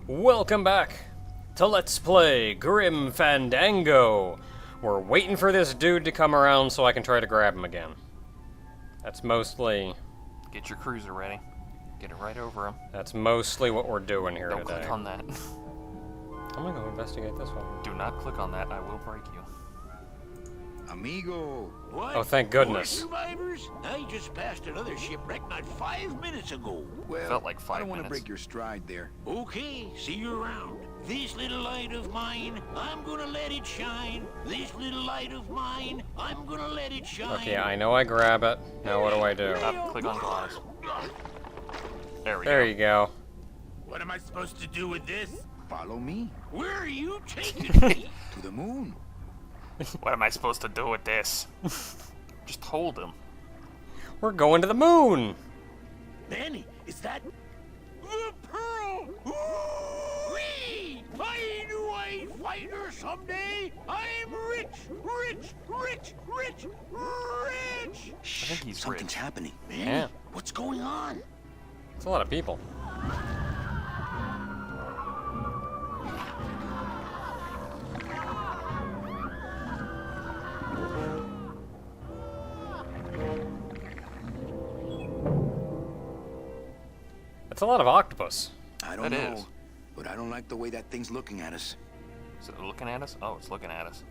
Welcome back to Let's Play Grim Fandango. We're waiting for this dude to come around so I can try to grab him again. That's mostly... Get your cruiser ready. Get it right over him. That's mostly what we're doing here Don't today. click on that. I'm gonna go investigate this one. Do not click on that. I will break you. Amigo. What? Oh, thank goodness. More survivors? I just passed another shipwreck not 5 minutes ago. Well, Felt like 5 I don't want to minutes. break your stride there. Okay, see you around. This little light of mine, I'm gonna let it shine. This little light of mine, I'm gonna let it shine. Okay, I know I grab it. Now what do I do? Click on glass. There we go. There you go. What am I supposed to do with this? Follow me Where are you taking me? to the moon. What am I supposed to do with this? Just hold him. We're going to the moon! Manny, is that the pearl? Whee! I knew I'd find her someday. I'm rich, rich, rich, rich, rich. I think he's Something's rich. happening. Manny, Yeah. what's going on? It's a lot of people. It's a lot of octopus. I don't That know, is. but I don't like the way that thing's looking at us. Is it looking at us? Oh, it's looking at us.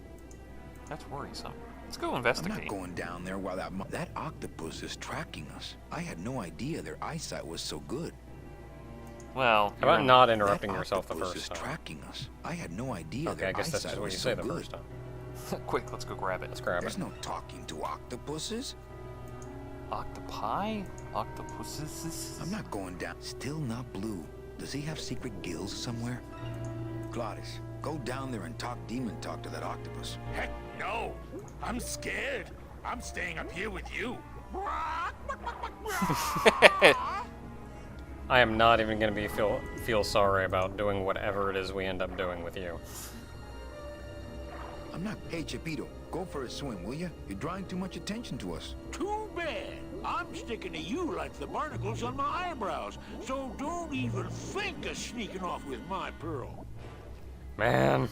That's worrisome. Let's go I'm investigate. not going down there while that octopus is tracking us. I had no idea their eyesight was so good. Well, How about not That interrupting yourself the octopus first is time? tracking us. I had no idea Okay, their I guess that's eyesight just what was you so say the good. first time. quick, let's go grab it. Let's grab There's it. no talking to octopuses. Octopi? Octopuses? I'm not going down. Still not blue. Does he have secret gills somewhere? Gladys, go down there and talk demon talk to that octopus. Heck no. I'm scared. I'm staying up here with you. I am not even going to feel sorry about doing whatever it is we end up doing with you. I'm not. Hey, Chipito, go for a swim, will you? You're drawing too much attention to us. Too bad. I'm sticking to you like the barnacles on my eyebrows. So don't even think of sneaking off with my pearl. Man.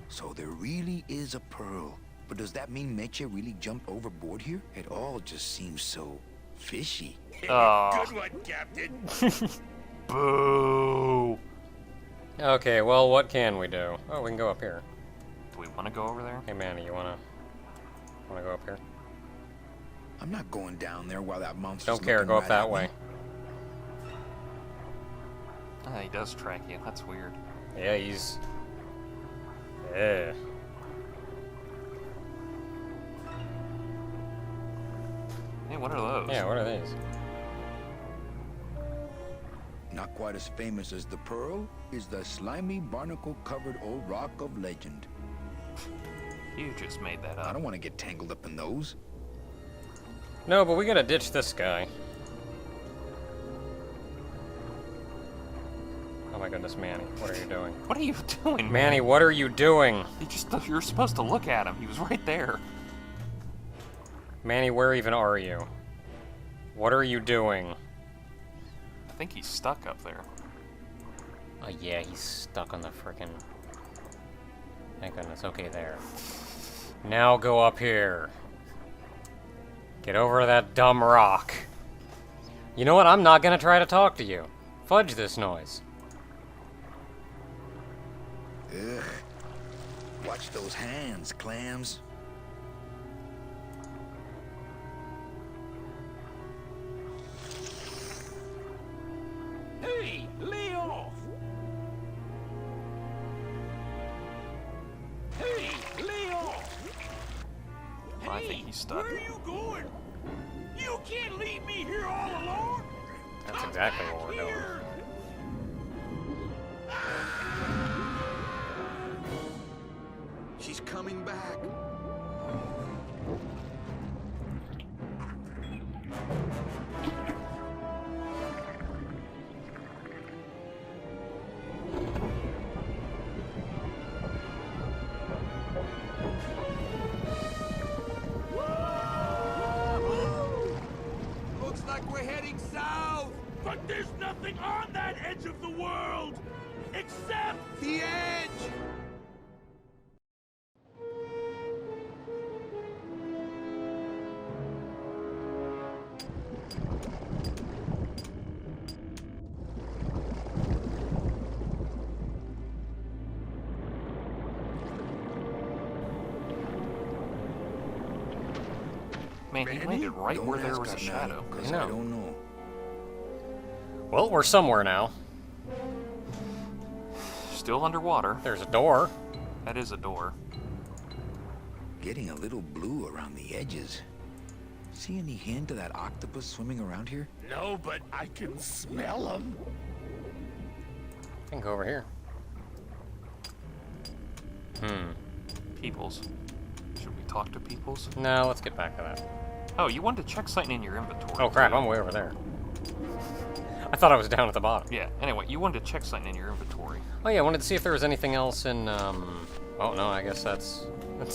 So there really is a pearl. But does that mean Meche really jumped overboard here? It all just seems so fishy. Oh. Good one, Captain. Boo! Okay, well, what can we do? Oh, we can go up here. Do we want to go over there? Hey, Manny, you wanna go up here? I'm not going down there while that monster's Don't care, looking go up right that at me. way. Ah, he does track you. That's weird. Yeah, he's... Yeah. Hey, what are those? Yeah, what are these? Not quite as famous as the pearl is the slimy barnacle-covered old rock of legend. You just made that I up. don't want to get tangled up in those. No, but we gotta ditch this guy. Oh my goodness, Manny, what are you doing? What are you doing, Manny, what are you doing? You're supposed to look at him. He was right there. Manny, where even are you? What are you doing? I think he's stuck up there. Oh yeah, he's stuck on the frickin'... Thank goodness, okay, there. Now go up here. Get over that dumb rock. You know what, I'm not gonna try to talk to you. Fudge this noise. Ugh. Watch those hands, clams. Hey, lay off. Hey, lay off. Well, I think he's stuck. Where are you going? You can't leave me here all alone. That's Come exactly back what we're doing. here. She's coming back. Looks like we're heading south. But there's nothing nothing on that edge of the world except the edge. Man, he landed right where there was a shadow. Because I I know. don't know. Well, we're somewhere now. Still underwater. There's a door. That is a door. Getting a little blue around the edges. See any hint of that octopus swimming around here? No, but I can smell them. I can go over here. Peoples. Should we talk to Peoples? No, let's get back to that. Oh, you wanted to check something in your inventory. Oh crap, too. I'm way over there. I thought I was down at the bottom. Yeah, anyway, you wanted to check something in your inventory. Oh yeah, I wanted to see if there was anything else in, Oh no, I guess that's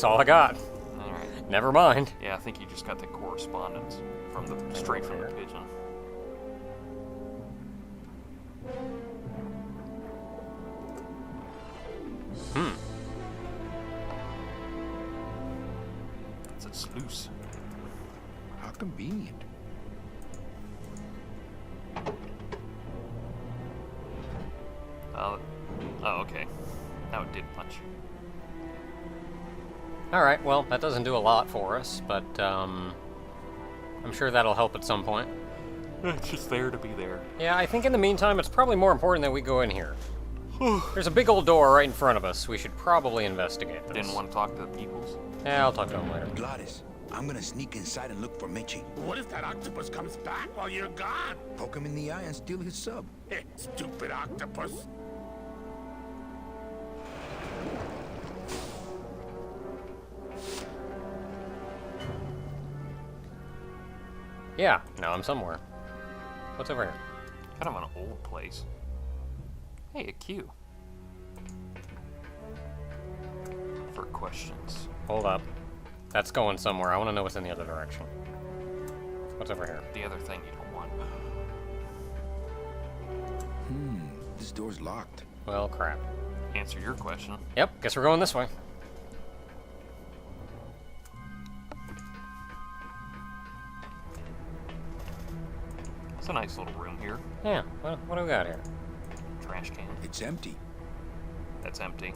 all I got. Alright. Never mind. Yeah, I think you just got the correspondence from the straight from the pigeon. It's a sluice. How convenient. Oh, okay. Now it did punch. Alright, well, that doesn't do a lot for us, but, I'm sure that'll help at some point. It's just there to be there. Yeah, I think in the meantime, it's probably more important that we go in here. There's a big old door right in front of us. We should probably investigate this. Didn't want to talk to the Peoples? Yeah, I'll talk to him later. Gladys, I'm gonna sneak inside and look for Mitchie. What if that octopus comes back while you're gone? Poke him in the eye and steal his sub. Stupid octopus. Yeah, now I'm somewhere. What's over here? Kind of an old place. Hey, a queue. For questions. Hold up. That's going somewhere. I want to know what's in the other direction. What's over here? The other thing you don't want. This door's locked. Well, crap. Answer your question. Yep, guess we're going this way. It's a nice little room here. Yeah, what do we got here? Trash can. It's empty. That's empty.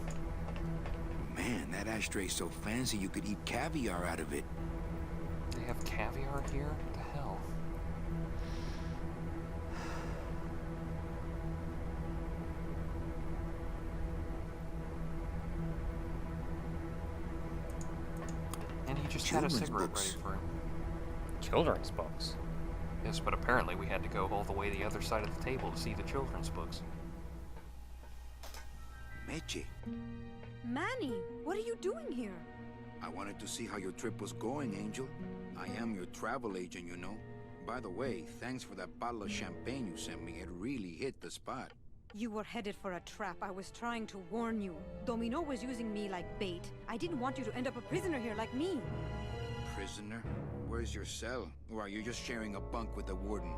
Man, that ashtray's so fancy you could eat caviar out of it. They have caviar here? What the hell? And he just had a Children's cigarette books. ready for him. Children's books. Yes, but apparently we had to go all the way the other side of the table to see the children's books. Mitchie, Manny, what are you doing here? I wanted to see how your trip was going, Angel. I am your travel agent, you know. By the way, thanks for that bottle of champagne you sent me. It really hit the spot. You were headed for a trap. I was trying to warn you. Domino was using me like bait. I didn't want you to end up a prisoner here like me. Prisoner? Where's your cell? Or are you just sharing a bunk with the warden?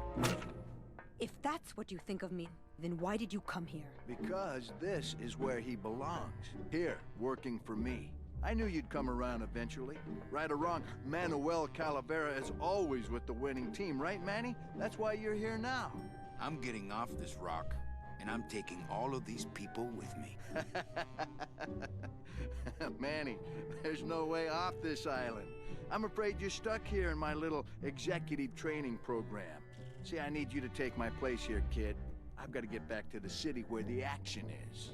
If that's what you think of me, then why did you come here? Because this is where he belongs. Here, working for me. I knew you'd come around eventually. Right or wrong, Manuel Calavera is always with the winning team, right, Manny? That's why you're here now. I'm getting off this rock, and I'm taking all of these people with me. Manny, there's no way off this island. I'm afraid you're stuck here in my little executive training program. See, I need you to take my place here, kid. I've got to get back to the city where the action is.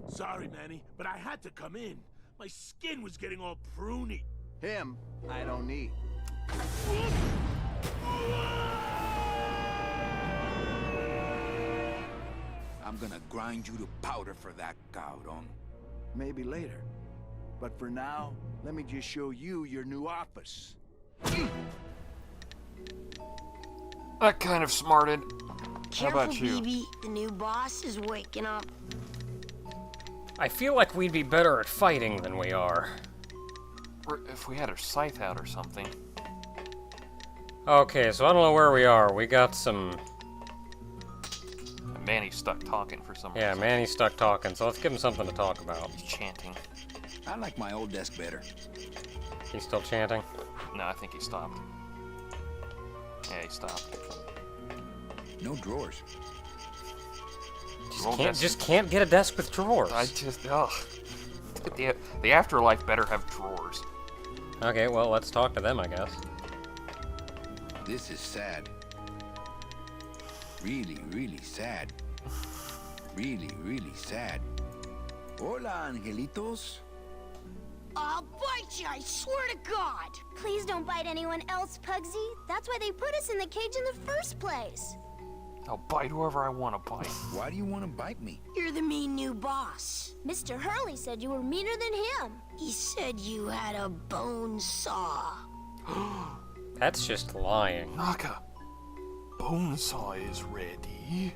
Sorry, Manny, but I had to come in. My skin was getting all pruny. Him, I don't need. I'm gonna grind you to powder for that, cabrón. Maybe later. But for now, let me just show you your new office. That kind of smarted. How Careful, about you? BB. The new boss is waking up. I feel like we'd be better at fighting than we are. Or if we had our scythe out or something. Okay, so I don't know where we are. We got some Manny's stuck talking for some Yeah, reason. Manny's stuck talking, so let's give him something to talk about. He's chanting. I like my old desk better. He's still chanting? No, I think he stopped. Yeah, he stopped. No drawers. Old desk- Just can't get a desk with drawers. ugh. The afterlife better have drawers. Okay, well, let's talk to them, I guess. This is sad. Really, really sad. Really, really sad. Hola, angelitos. I'll bite you, I swear to God! Please don't bite anyone else, Pugsy. That's why they put us in the cage in the first place. I'll bite whoever I want to bite. Why do you want to bite me? You're the mean new boss. Mr. Hurley said you were meaner than him. He said you had a bone saw. That's just lying. Naka, Bonesaw is ready.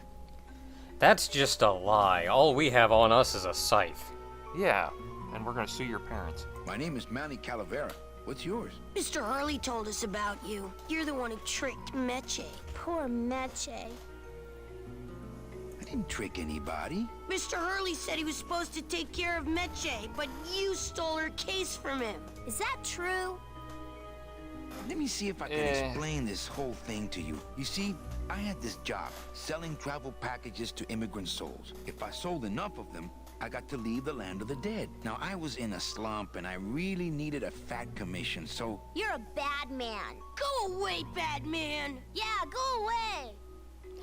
That's just a lie. All we have on us is a scythe. Yeah, and we're gonna sue your parents. My name is Manny Calavera. What's yours? Mr. Hurley told us about you. You're the one who tricked Meche. Poor Meche. I didn't trick anybody. Mr. Hurley said he was supposed to take care of Meche, but you stole her case from him. Is that true? Let me see if I can explain this whole thing to you. You see, I had this job, selling travel packages to immigrant souls. If I sold enough of them, I got to leave the land of the dead. Now, I was in a slump, and I really needed a fat commission, so... You're a bad man. Go away, bad man! Yeah, go away.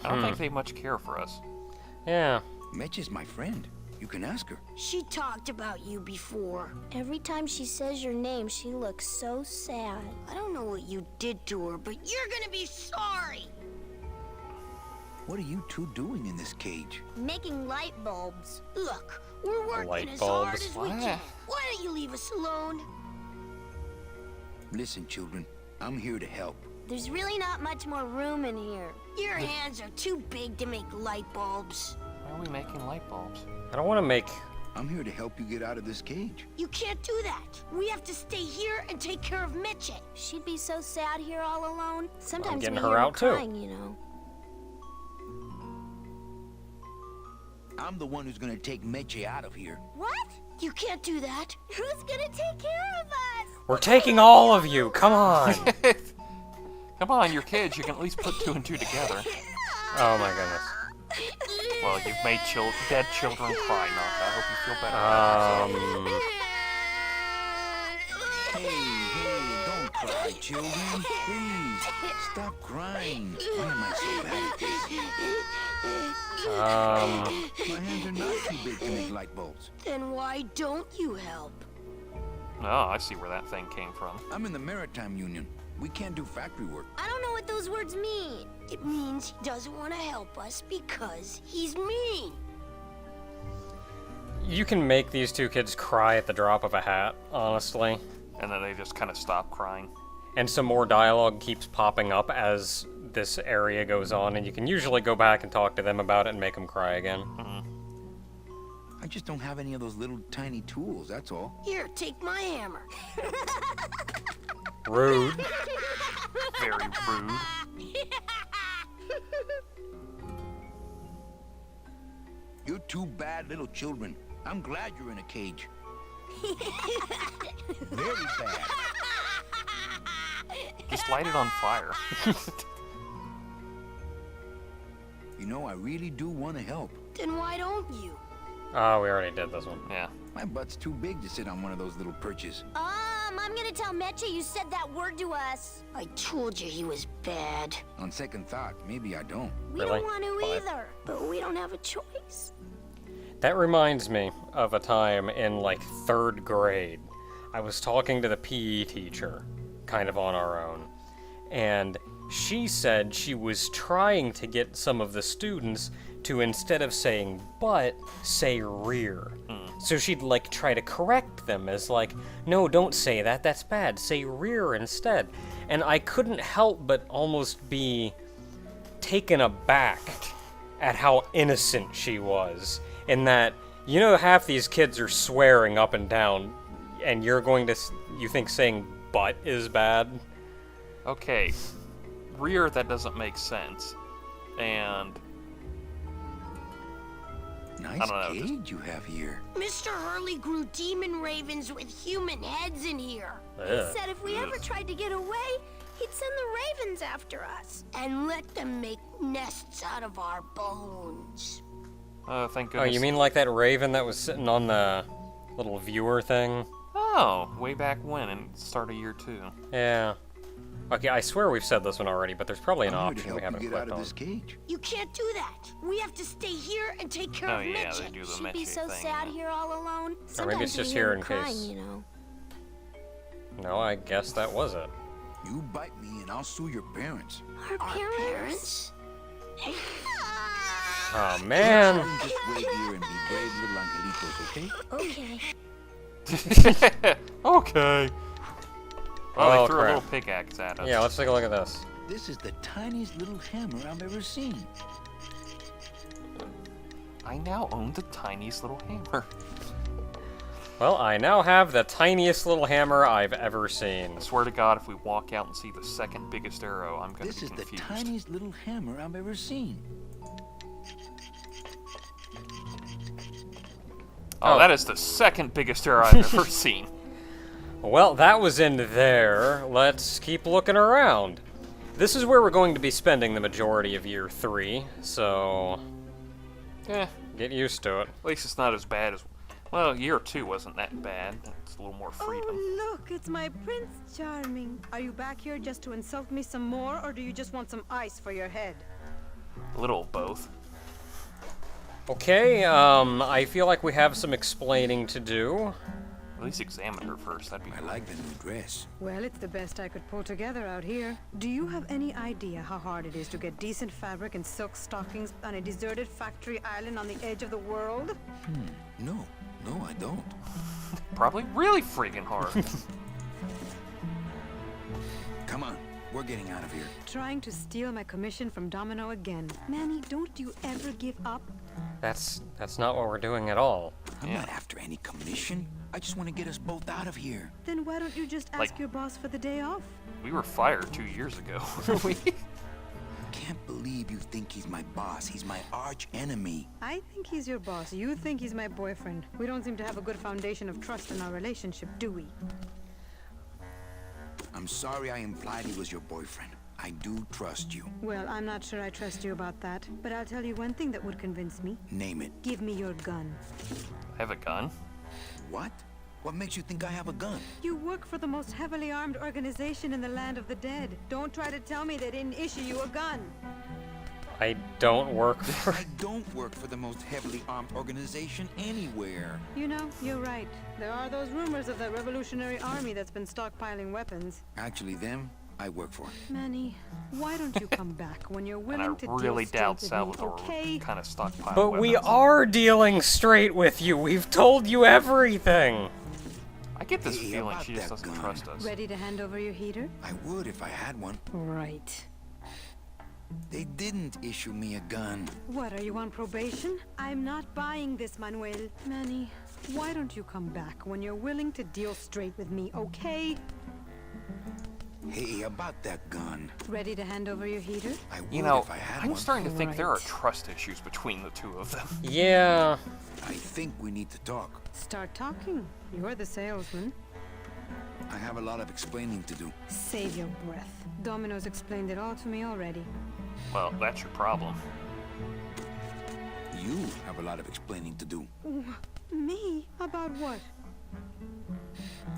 I don't think they much care for us. Yeah. Mitch is my friend. You can ask her. She talked about you before. Every time she says your name, she looks so sad. I don't know what you did to her, but you're gonna be sorry! What are you two doing in this cage? Making light bulbs. Look, we're working Light as hard bulbs. as we can. Why don't you leave us alone? Listen, children, I'm here to help. There's really not much more room in here. Your hands are too big to make light bulbs. Why are we making light bulbs? I don't want to make... I'm here to help you get out of this cage. You can't do that. We have to stay here and take care of Meche. She'd be so sad here all alone. Sometimes getting we her hear out, her too. crying, you know. I'm the one who's gonna take Meche out of here. What? You can't do that. Who's gonna take care of us? We're taking all of you! Come on! Come on, you're kids. You can at least put two and two together. Oh my goodness. Well, you've made dead children cry, Naka. I hope you feel better. Hey, don't cry, children. Please, stop crying. Why am I so bad at this? My hands are not too big to make light bulbs. Then why don't you help? Oh, I see where that thing came from. I'm in the Maritime Union. We can't do factory work. I don't know what those words mean. It means he doesn't want to help us because he's mean. You can make these two kids cry at the drop of a hat, honestly. And then they just kind of stop crying. And some more dialogue keeps popping up as this area goes on, and you can usually go back and talk to them about it and make them cry again. I just don't have any of those little tiny tools, that's all. Here, take my hammer. Rude. Very rude. You're two bad little children. I'm glad you're in a cage. Very bad. Just light it on fire. You know, I really do want to help. Then why don't you? Oh, we already did this one. Yeah. My butt's too big to sit on one of those little perches. I'm gonna tell Meche you said that word to us. I told you he was bad. On second thought, maybe I don't. We Really? don't want to Five. either, but we don't have a choice. That reminds me of a time in, like, 3rd grade. I was talking to the PE teacher, kind of on our own, and she said she was trying to get some of the students to, instead of saying but, say rear. So she'd, like, try to correct them as, like, no, don't say that, that's bad, say rear instead. And I couldn't help but almost be taken aback at how innocent she was. In that, you know, half these kids are swearing up and down, and you're going to, you think saying but is bad? Okay. Rear, that doesn't make sense. And Nice don't know, cage you have here. Mr. Hurley grew demon ravens with human heads in here. He said if we ever tried to get away, he'd send the ravens after us. And let them make nests out of our bones. Thank Oh, goodness. you mean like that raven that was sitting on the little viewer thing? Oh, way back when, in start of year 2. Yeah. Okay, I swear we've said this one already, but there's probably an I'm here to option we help haven't you get out clicked of on. this cage. You can't do that. We have to stay here and take care Oh of yeah, Mitchie. they do the She'd be Meche so thing. sad here all alone. Or maybe Sometimes it's just we here hear in her crying, case. you know. No, I guess that was it. You bite me and I'll sue your parents. Our parents? Oh man! You just wait here and be brave little angelitos, okay? Okay. Okay. Well, Oh, they threw crap. a little pickaxe at us. Yeah, let's take a look at this. This is the tiniest little hammer I've ever seen. I now own the tiniest little hammer. Well, I now have the tiniest little hammer I've ever seen. I swear to God, if we walk out and see the second biggest arrow, I'm gonna This be is the confused. tiniest little hammer I've ever seen. Oh, that is the second biggest arrow I've ever seen. Well, that was in there. Let's keep looking around. This is where we're going to be spending the majority of year 3, so Eh, get used to it. at least it's not as bad as... Well, year 2 wasn't that bad. It's a little more freedom. Oh, look, it's my Prince Charming. Are you back here just to insult me some more, or do you just want some ice for your head? A little of both. Okay, I feel like we have some explaining to do. At least examine her first, that'd be I like the new dress. Well, it's the best I could pull together out here. Do you have any idea how hard it is to get decent fabric and silk stockings on a deserted factory island on the edge of the world? No, I don't. probably really freaking hard. Come on, we're getting out of here. Trying to steal my commission from Domino again. Manny, don't you ever give up? That's not what we're doing at all. I'm Yeah. not after any commission. I just want to get us both out of here. Then why don't you just ask Like- your boss for the day off? We were fired 2 years ago. we... Can't believe you think he's my boss. He's my arch enemy. I think he's your boss. You think he's my boyfriend. We don't seem to have a good foundation of trust in our relationship, do we? I'm sorry I implied he was your boyfriend. I do trust you. Well, I'm not sure I trust you about that, but I'll tell you one thing that would convince me. Name it. Give me your gun. I have a gun? What? What makes you think I have a gun? You work for the most heavily armed organization in the land of the dead. Don't try to tell me they didn't issue you a gun. I don't work for... I don't work for the most heavily armed organization anywhere. You know, you're right. There are those rumors of that revolutionary army that's been stockpiling weapons. Actually, them, I work for. Manny, why don't you come back when you're And willing I to really deal doubt straight with Salvador me, okay? would kind of stockpile But we weapons. are dealing straight with you. We've told you everything. I get this Hey, feeling about she just that doesn't gun. trust us. Ready to hand over your heater? I would if I had one. Right. They didn't issue me a gun. What, are you on probation? I'm not buying this, Manuel. Manny, why don't you come back when you're willing to deal straight with me, okay? Hey, about that gun. Ready to hand over your heater? I would You know, if I had I'm one. starting to think there are Right. trust issues between the two of them. Yeah. I think we need to talk. Start talking. You're the salesman. I have a lot of explaining to do. Save your breath. Domino's explained it all to me already. Well, that's your problem. You have a lot of explaining to do. Me? About what?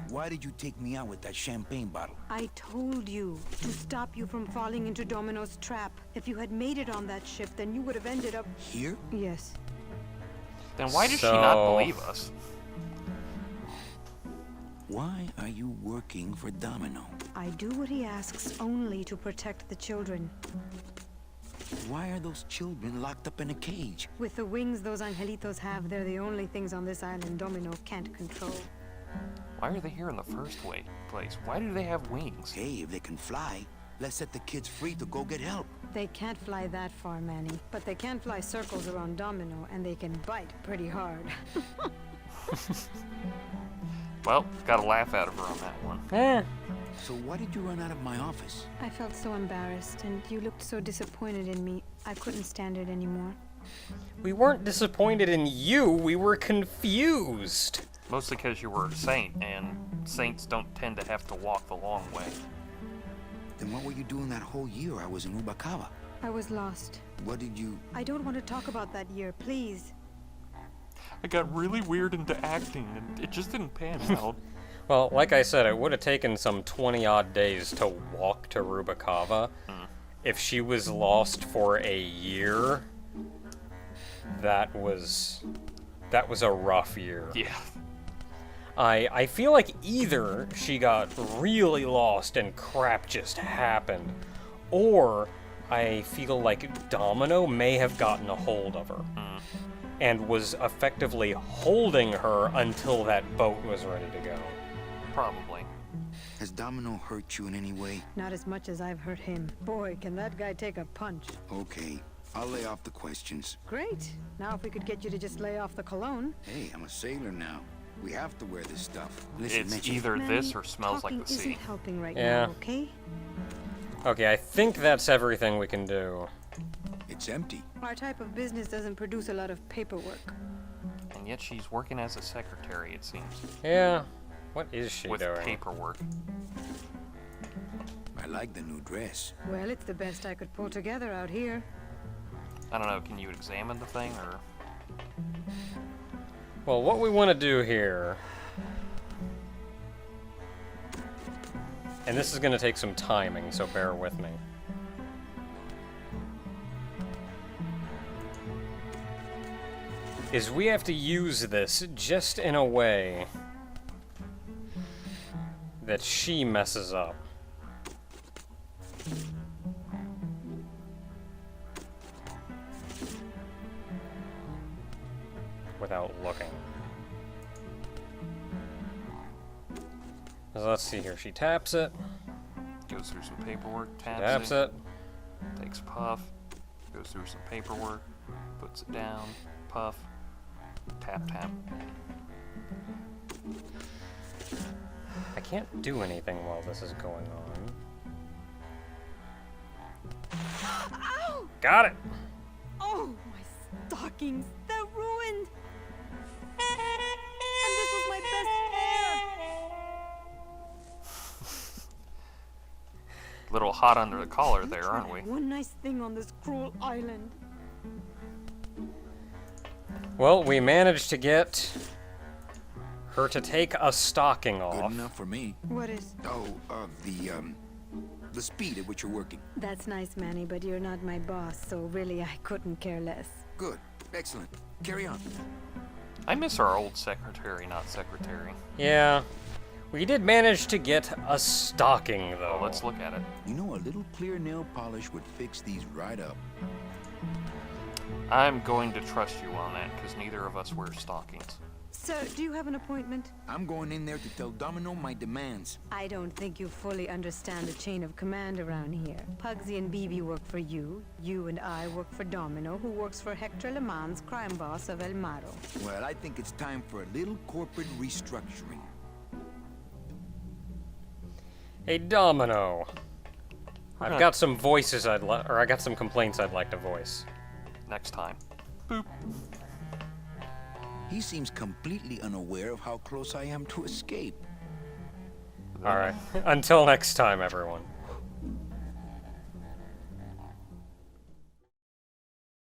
Why did you take me out with that champagne bottle? I told you to stop you from falling into Domino's trap. If you had made it on that ship, then you would have ended up... Here? Yes. Then why does she not So- believe us? Why are you working for Domino? I do what he asks only to protect the children. Why are those children locked up in a cage? With the wings those angelitos have, they're the only things on this island Domino can't control. Why are they here in the first place? Why do they have wings? Hey, if they can fly, let's set the kids free to go get help. They can't fly that far, Manny, but they can fly circles around Domino, and they can bite pretty hard. Well, gotta laugh out of her on that one. Eh. So why did you run out of my office? I felt so embarrassed, and you looked so disappointed in me, I couldn't stand it anymore. We weren't disappointed in you, we were confused. Mostly because you were a saint, and saints don't tend to have to walk the long way. Then what were you doing that whole year I was in Ubakawa? I was lost. What did you... I don't want to talk about that year, please. I got really weird into acting, and it just didn't pan out. Well, like I said, it would have taken some 20-odd days to walk to Rubalcaba. If she was lost for a year, that was a rough year. Yeah. I feel like either she got really lost and crap just happened, or I feel like Domino may have gotten a hold of her and was effectively holding her until that boat was ready to go. Probably. Has Domino hurt you in any way? Not as much as I've hurt him. Boy, can that guy take a punch. Okay, I'll lay off the questions. Great. Now if we could get you to just lay off the cologne. Hey, I'm a sailor now. We have to wear this stuff. Listen, It's Mitchell, either this or Manny, smells like talking the sea. isn't helping right Yeah. now, okay? Okay, I think that's everything we can do. it's empty. Our type of business doesn't produce a lot of paperwork. And yet she's working as a secretary, it seems. Yeah. What is she With doing? paperwork. I like the new dress. Well, it's the best I could pull together out here. I don't know, can you examine the thing, or... Well, what we want to do here... And this is going to take some timing, so bear with me. Is we have to use this just in a way that she messes up. Without looking. So let's see here. She taps it. Goes through some paperwork, Taps it. takes a puff, goes through some paperwork, puts it down, puff, tap, tap. I can't do anything while this is going on. Ow! Got it! Oh, my stockings! They're ruined! And this was my best hair! Little hot under the collar there, aren't we? One nice thing on this cruel island. Well, we managed to get her to take a stocking Good off. enough for me. What is? Oh, the speed at which you're working. That's nice, Manny, but you're not my boss, so really I couldn't care less. Good. Excellent. Carry on. I miss our old secretary, not secretary. Yeah. We did manage to get a stocking, though. Well, let's look at it. You know, a little clear nail polish would fix these right up. I'm going to trust you on that, because neither of us wear stockings. Sir, do you have an appointment? I'm going in there to tell Domino my demands. I don't think you fully understand the chain of command around here. Pugsy and BB work for you. You and I work for Domino, who works for Hector Le Mans, crime boss of El Maro. Well, I think it's time for a little corporate restructuring. Hey, Domino. I've Okay. got some voices I got some complaints I'd like to voice. Next time. Boop. He seems completely unaware of how close I am to escape. Alright. Until next time, everyone.